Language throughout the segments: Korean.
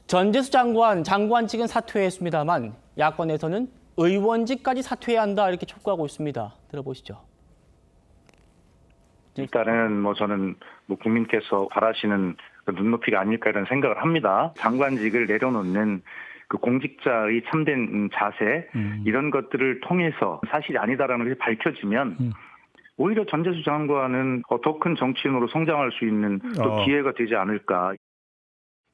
전재수 장관 측은 사퇴했습니다만 야권에서는 의원직까지 사퇴해야 한다 이렇게 촉구하고 있습니다. 들어보시죠. 일단은 저는 국민께서 바라시는 그 눈높이가 아닐까 이런 생각을 합니다. 장관직을 내려놓는 그 공직자의 참된 자세 이런 것들을 통해서 사실이 아니다라는 것이 밝혀지면 오히려 전재수 장관은 더 큰 정치인으로 성장할 수 있는 또 기회가 되지 않을까.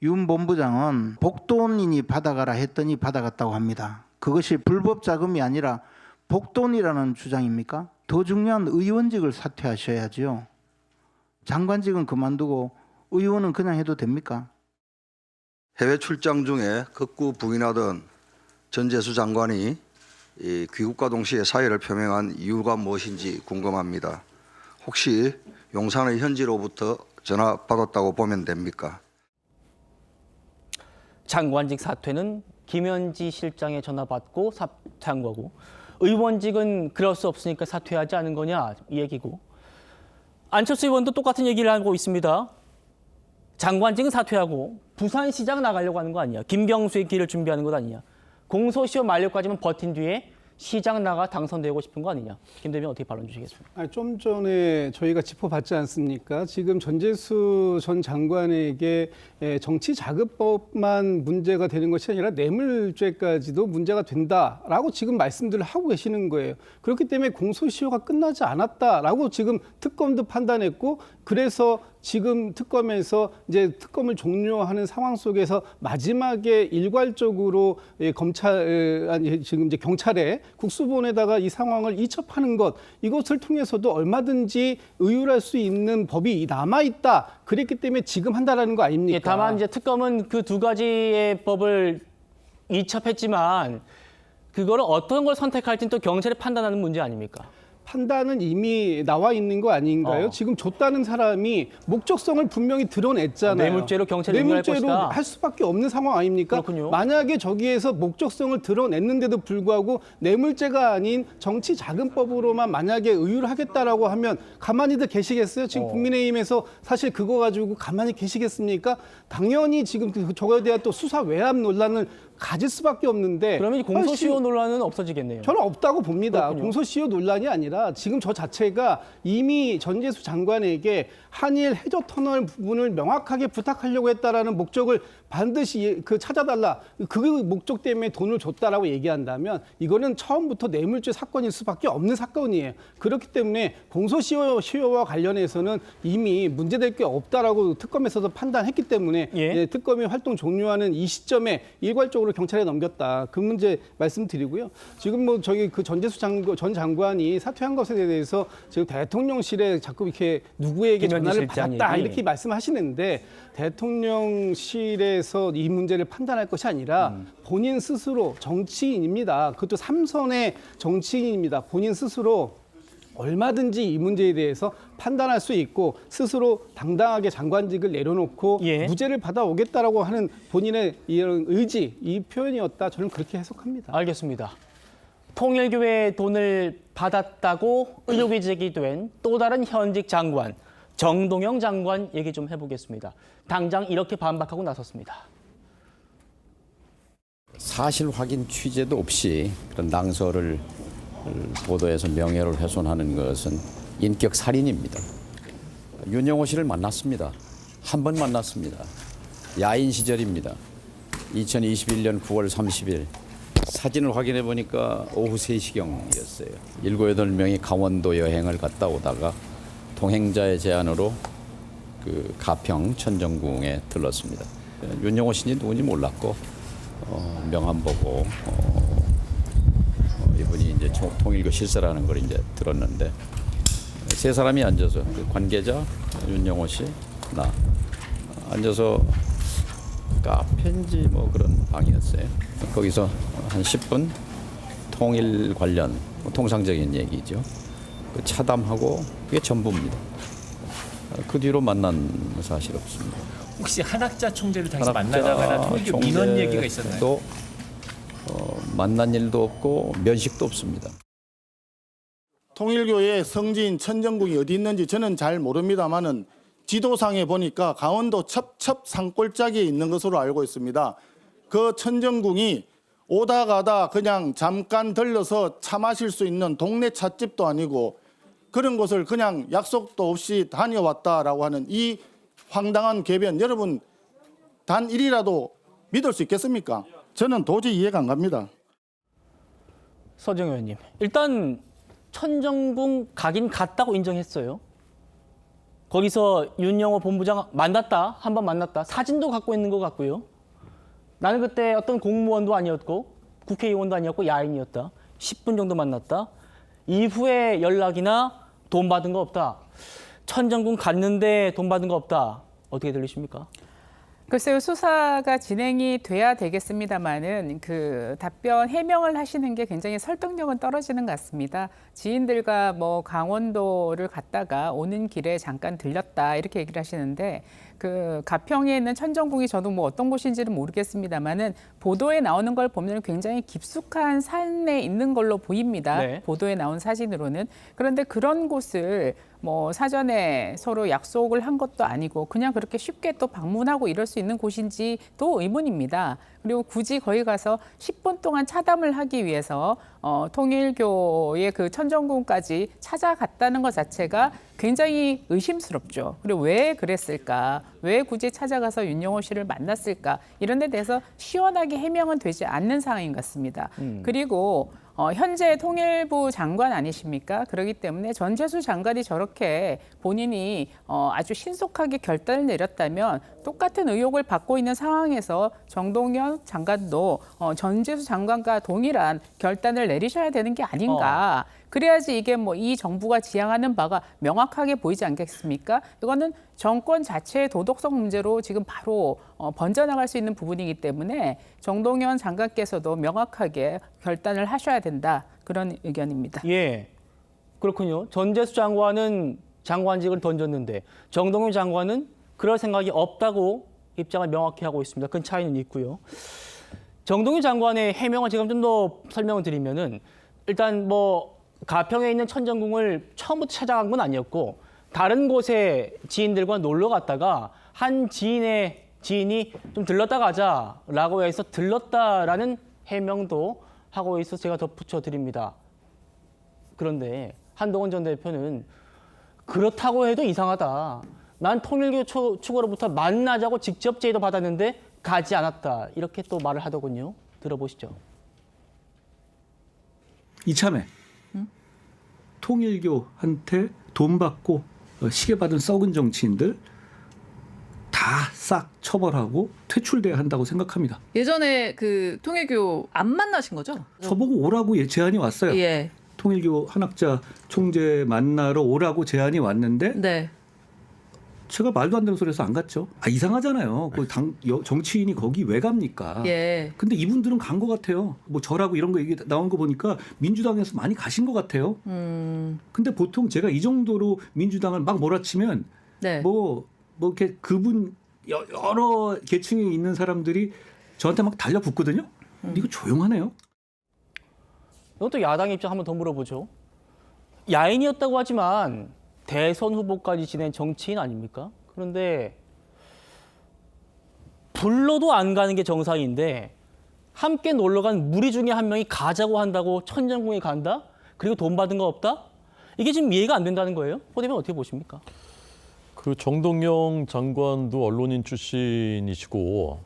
윤 본부장은 복돈이니 받아가라 했더니 받아갔다고 합니다. 그것이 불법 자금이 아니라 복돈이라는 주장입니까? 더 중요한 의원직을 사퇴하셔야지요. 장관직은 그만두고 의원은 그냥 해도 됩니까? 해외 출장 중에 극구 부인하던 전재수 장관이 귀국과 동시에 사의를 표명한 이유가 무엇인지 궁금합니다. 혹시 용산의 현지로부터 전화 받았다고 보면 됩니까? 장관직 사퇴는 김현지 실장의 전화 받고 사퇴한 거고 의원직은 그럴 수 없으니까 사퇴하지 않은 거냐 이 얘기고 안철수 의원도 똑같은 얘기를 하고 있습니다. 장관직은 사퇴하고 부산시장 나가려고 하는 거 아니야. 김경수의 길을 준비하는 것 아니냐. 공소시효 만료까지만 버틴 뒤에 시장 나가 당선되고 싶은 거 아니냐. 김 대변인 어떻게 반론 주시겠습니까? 좀 전에 저희가 짚어봤지 않습니까? 지금 전재수 전 장관에게 정치 자금법만 문제가 되는 것이 아니라 뇌물죄까지도 문제가 된다라고 지금 말씀들을 하고 계시는 거예요. 그렇기 때문에 공소시효가 끝나지 않았다라고 지금 특검도 판단했고 그래서 지금 특검에서 이제 특검을 종료하는 상황 속에서 마지막에 일괄적으로 지금 이제 경찰에 국수본에다가 이 상황을 이첩하는 것 이것을 통해서도 얼마든지 의율할 수 있는 법이 남아 있다. 그랬기 때문에 지금 한다라는 거 아닙니까? 예, 다만 이제 특검은 그 두 가지의 법을 이첩했지만 그거를 어떤 걸 선택할지는 또 경찰이 판단하는 문제 아닙니까? 판단은 이미 나와 있는 거 아닌가요? 지금 줬다는 사람이 목적성을 분명히 드러냈잖아요. 뇌물죄로 경찰이 인정할 뇌물죄로 것이다. 할 수밖에 없는 상황 아닙니까? 그렇군요. 만약에 저기에서 목적성을 드러냈는데도 불구하고 뇌물죄가 아닌 정치자금법으로만 만약에 의율을 하겠다라고 하면 가만히들 계시겠어요? 지금 국민의힘에서 사실 그거 가지고 가만히 계시겠습니까? 당연히 지금 저거에 대한 또 수사 외압 논란을 가질 수밖에 없는데 그러면 이 공소시효 논란은 없어지겠네요. 저는 없다고 봅니다. 그렇군요. 공소시효 논란이 아니라 지금 저 자체가 이미 전재수 장관에게 한일 해저 터널 부분을 명확하게 부탁하려고 했다라는 목적을 반드시 찾아달라. 그 목적 때문에 돈을 줬다라고 얘기한다면 이거는 처음부터 뇌물죄 사건일 수밖에 없는 사건이에요. 그렇기 때문에 공소시효와 관련해서는 이미 문제될 게 없다라고 특검에서도 판단했기 때문에 특검이 활동 종료하는 이 시점에 일괄적으로 경찰에 넘겼다. 그 문제 말씀드리고요. 지금 저기 그 전재수 전 장관이 사퇴한 것에 대해서 지금 대통령실에 자꾸 이렇게 누구에게 전화를 받았다 이렇게 말씀하시는데 대통령실에서 이 문제를 판단할 것이 아니라 본인 스스로 정치인입니다. 그것도 삼선의 정치인입니다. 본인 스스로 얼마든지 이 문제에 대해서 판단할 수 있고 스스로 당당하게 장관직을 내려놓고 무죄를 받아오겠다라고 하는 본인의 이런 의지, 이 표현이었다. 저는 그렇게 해석합니다. 알겠습니다. 통일교회의 돈을 받았다고 의혹이 제기된 또 다른 현직 장관, 정동영 장관 얘기 좀 해보겠습니다. 당장 이렇게 반박하고 나섰습니다. 사실 확인 취재도 없이 그런 낭설을 보도해서 명예를 훼손하는 것은 인격 살인입니다. 윤영호 씨를 만났습니다. 한 번 만났습니다. 야인 시절입니다. 2021년 9월 30일 사진을 확인해 보니까 오후 3시경이었어요. 7, 8명이 강원도 여행을 갔다 오다가 동행자의 제안으로 그 가평 천정궁에 들렀습니다. 윤영호 씨는 누군지 몰랐고 명함 보고 이분이 이제 통일교 실세라는 걸 이제 들었는데 세 사람이 앉아서 그 관계자 윤영호 씨, 나 앉아서 카페인지 뭐 그런 방이었어요. 거기서 한 10분 통일 관련 통상적인 얘기죠. 그 차담하고 그게 전부입니다. 그 뒤로 만난 사실 없습니다. 혹시 한학자 총재를 당시 만나다가나 통일교 민원 얘기가 있었나요? 또 만난 일도 없고 면식도 없습니다. 통일교의 성지인 천정궁이 어디 있는지 저는 잘 모릅니다만은 지도상에 보니까 강원도 첩첩 산골짜기에 있는 것으로 알고 있습니다. 그 천정궁이 오다 가다 그냥 잠깐 들려서 차 마실 수 있는 동네 찻집도 아니고 그런 곳을 그냥 약속도 없이 다녀왔다라고 하는 이 황당한 궤변, 여러분 단 일이라도 믿을 수 있겠습니까? 저는 도저히 이해가 안 갑니다. 서정 의원님, 일단 천정궁 가긴 갔다고 인정했어요. 거기서 윤영호 본부장 만났다, 한 번 만났다, 사진도 갖고 있는 것 같고요. 나는 그때 어떤 공무원도 아니었고 국회의원도 아니었고 야인이었다. 10분 정도 만났다. 이후에 연락이나 돈 받은 거 없다. 천정궁 갔는데 돈 받은 거 없다. 어떻게 들리십니까? 글쎄요, 수사가 진행이 돼야 되겠습니다만은 그 답변 해명을 하시는 게 굉장히 설득력은 떨어지는 것 같습니다. 지인들과 뭐 강원도를 갔다가 오는 길에 잠깐 들렸다 이렇게 얘기를 하시는데 그 가평에 있는 천정궁이 저도 뭐 어떤 곳인지는 모르겠습니다만은 보도에 나오는 걸 보면 굉장히 깊숙한 산에 있는 걸로 보입니다. 네. 보도에 나온 사진으로는. 그런데 그런 곳을 뭐 사전에 서로 약속을 한 것도 아니고 그냥 그렇게 쉽게 또 방문하고 이럴 수 있는 곳인지도 의문입니다. 그리고 굳이 거기 가서 10분 동안 차담을 하기 위해서 통일교의 그 천정궁까지 찾아갔다는 것 자체가 굉장히 의심스럽죠. 그리고 왜 그랬을까? 왜 굳이 찾아가서 윤영호 씨를 만났을까? 이런 데 대해서 시원하게 해명은 되지 않는 상황인 것 같습니다. 그리고 현재 통일부 장관 아니십니까? 그렇기 때문에 전재수 장관이 저렇게 본인이 아주 신속하게 결단을 내렸다면 똑같은 의혹을 받고 있는 상황에서 정동영 장관도 전재수 장관과 동일한 결단을 내리셔야 되는 게 아닌가. 그래야지 이게 뭐 이 정부가 지향하는 바가 명확하게 보이지 않겠습니까? 이거는 정권 자체의 도덕성 문제로 지금 바로 번져나갈 수 있는 부분이기 때문에 정동영 장관께서도 명확하게 결단을 하셔야 된다. 그런 의견입니다. 예, 그렇군요. 전재수 장관은 장관직을 던졌는데 정동영 장관은 그럴 생각이 없다고 입장을 명확히 하고 있습니다. 큰 차이는 있고요. 정동영 장관의 해명을 지금 좀 더 설명을 드리면은 일단 뭐 가평에 있는 천정궁을 처음부터 찾아간 건 아니었고 다른 곳에 지인들과 놀러 갔다가 한 지인이 좀 들렀다 가자라고 해서 들렀다라는 해명도 하고 있어서 제가 덧붙여 드립니다. 그런데 한동훈 전 대표는 그렇다고 해도 이상하다. 난 통일교 측으로부터 만나자고 직접 제의도 받았는데 가지 않았다. 이렇게 또 말을 하더군요. 들어보시죠. 이참에 통일교한테 돈 받고 시계 받은 썩은 정치인들 다 싹 처벌하고 퇴출돼야 한다고 생각합니다. 예전에 그 통일교 안 만나신 거죠? 저보고 오라고 제안이 왔어요. 예. 통일교 한학자 총재 만나러 오라고 제안이 왔는데 네. 제가 말도 안 되는 소리해서 안 갔죠. 아, 이상하잖아요. 그 정치인이 거기 왜 갑니까? 예. 근데 이분들은 간 것 같아요. 뭐 저라고 이런 거 얘기 나온 거 보니까 민주당에서 많이 가신 것 같아요. 근데 보통 제가 이 정도로 민주당을 막 몰아치면 네. 뭐 이렇게 그분 여러 계층에 있는 사람들이 저한테 막 달려붙거든요. 근데 이거 조용하네요. 이것도 야당 입장 한번 더 물어보죠. 야인이었다고 하지만 대선 후보까지 지낸 정치인 아닙니까? 그런데 불러도 안 가는 게 정상인데 함께 놀러 간 무리 중에 한 명이 가자고 한다고 천정궁에 간다? 그리고 돈 받은 거 없다? 이게 지금 이해가 안 된다는 거예요? 호대변 어떻게 보십니까? 그 정동영 장관도 언론인 출신이시고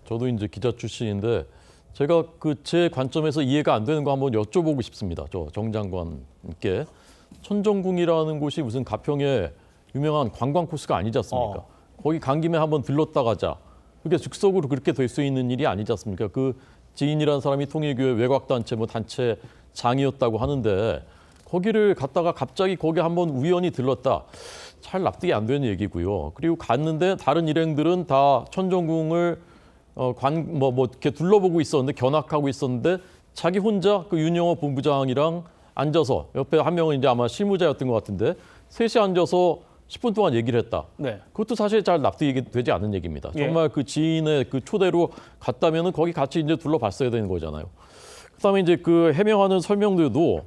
저도 이제 기자 출신인데 제가 그 제 관점에서 이해가 안 되는 거 한번 여쭤보고 싶습니다. 저 정 장관께. 천정궁이라는 곳이 무슨 가평의 유명한 관광 코스가 아니지 않습니까? 거기 간 김에 한번 들렀다 가자. 그게 즉석으로 그렇게 될 수 있는 일이 아니지 않습니까? 그 지인이라는 사람이 통일교의 외곽단체 단체 장이었다고 하는데 거기를 갔다가 갑자기 거기 한번 우연히 들렀다. 잘 납득이 안 되는 얘기고요. 그리고 갔는데 다른 일행들은 다 천정궁을 이렇게 둘러보고 있었는데 견학하고 있었는데 자기 혼자 그 윤영호 본부장이랑 앉아서 옆에 한 명은 이제 아마 실무자였던 것 같은데 셋이 앉아서 10분 동안 얘기를 했다. 네. 그것도 사실 잘 납득이 되지 않는 얘기입니다. 예. 정말 그 지인의 그 초대로 갔다면은 거기 같이 이제 둘러봤어야 되는 거잖아요. 그다음에 이제 그 해명하는 설명들도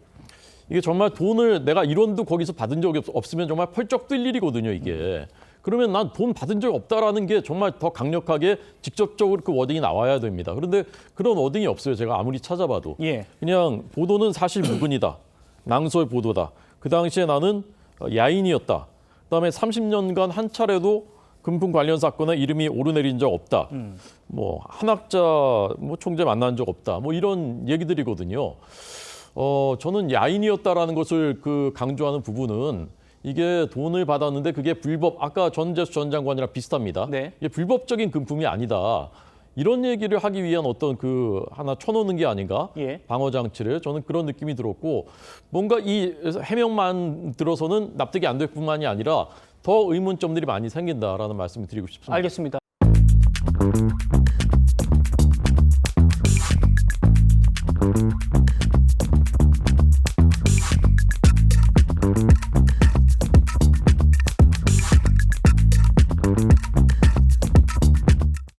이게 정말 돈을 내가 1원도 거기서 받은 적이 없으면 정말 펄쩍 뛸 일이거든요, 이게. 그러면 난 돈 받은 적 없다라는 게 정말 더 강력하게 직접적으로 그 워딩이 나와야 됩니다. 그런데 그런 워딩이 없어요. 제가 아무리 찾아봐도. 예. 그냥 보도는 사실 무근이다. 낭설 보도다. 그 당시에 나는 야인이었다. 그다음에 30년간 한 차례도 금품 관련 사건에 이름이 오르내린 적 없다. 뭐 한학자 뭐 총재 만난 적 없다. 뭐 이런 얘기들이거든요. 저는 야인이었다라는 것을 그 강조하는 부분은 이게 돈을 받았는데 그게 불법, 아까 전재수 전 장관이랑 비슷합니다. 네. 이게 불법적인 금품이 아니다. 이런 얘기를 하기 위한 어떤 그 하나 쳐놓는 게 아닌가? 예. 방어 장치를. 저는 그런 느낌이 들었고 뭔가 이 해명만 들어서는 납득이 안 될 뿐만이 아니라 더 의문점들이 많이 생긴다라는 말씀을 드리고 싶습니다. 알겠습니다.